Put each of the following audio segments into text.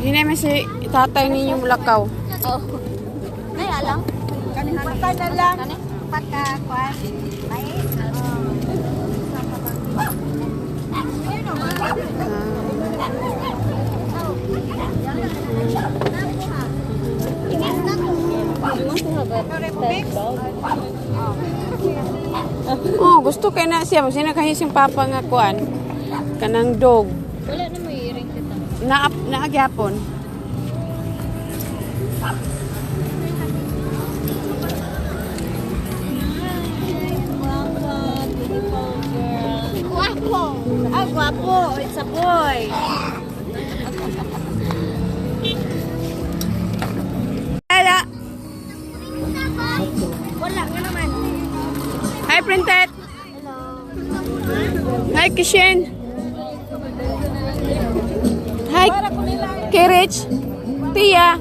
Hinay man si tatay ninyong lakaw. Oh. Kaya lang. Pagka na lang. Pagka, kwan. Mais. Oh, gusto kay na siya. Kasi nakahising papa nga kuan. Kanang dog. Wala na may iring kita. Naagyapon. Guwapo. Ah, guwapo. It's a boy. Kaya. Wala nga naman. Hi, Printed. Hello. Hi, Kishen. Hi, Kirich. Tia.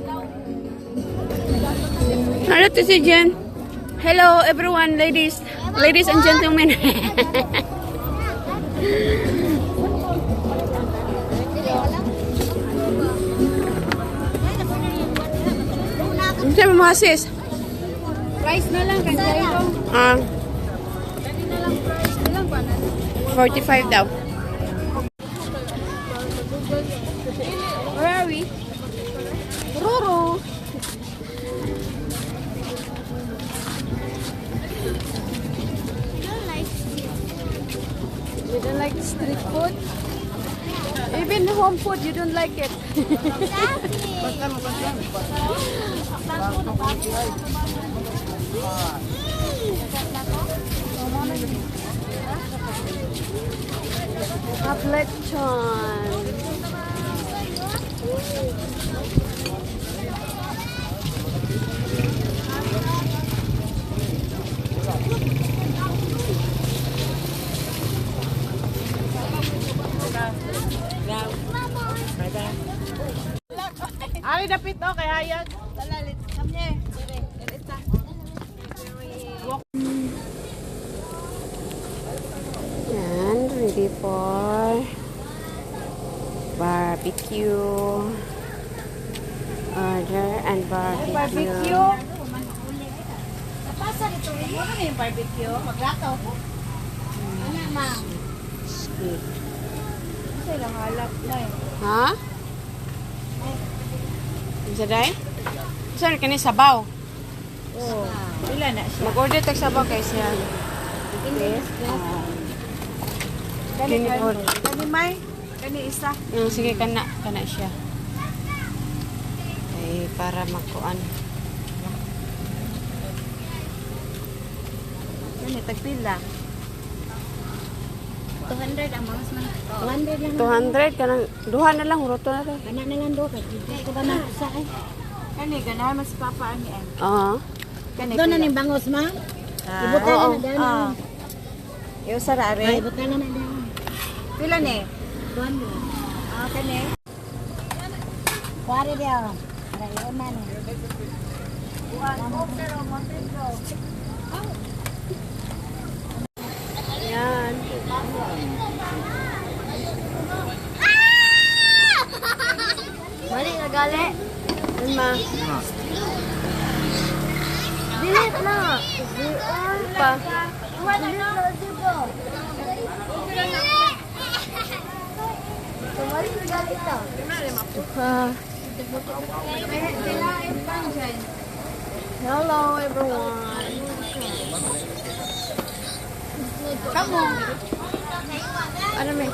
Hello to si Jen. Hello, everyone, ladies and gentlemen. Ano sabi mo, sis? Price na lang. Kanjay ko. 45 daw. Where are we? Roro. You don't like street food? Even home food, you don't like it. Lechon. Ari dapit o kay hayag. Talalit kamye. And ready for barbecue. Order and barbecue. Barbecue. Napasa dito. Ano yung barbecue? Maglakaw ko. Ano ma'am? Kasi lang halap na eh. Ha? Isa day? Saan ka ni sabaw? Oh. Ilan na siya? Mag-order tag sabaw kay siya. English. Kani may? Kani isa? Sige, kana siya. Ay, para makuan. Kani tagpila. 200 ang mga man. 200 lang. 200 kanang duha na lang roto na rin. Kana na lang do kay ko ba na sa ay. Kani ganahan mas papa ani ay. Oo. Kani. Do na ni bangos ma. Ibutan na na daan. Yo sarare. Ay, ibutan na na daan. Pila ni? 200. Kani. Kuwari dia. Para yun man. Yan. Balik na gali. Yan ma. Dilit na. Pa. Dilit na dito. Balik na gali ito. Hello everyone. Kamu. Ano may?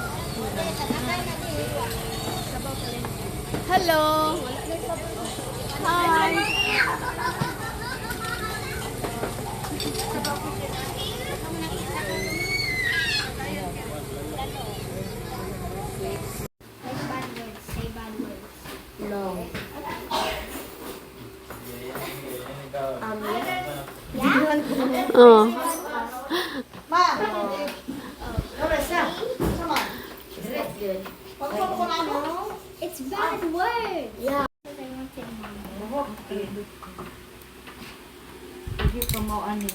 Hello. Hi. Oh. It's bad word. Yeah. Hindi ko mo ani.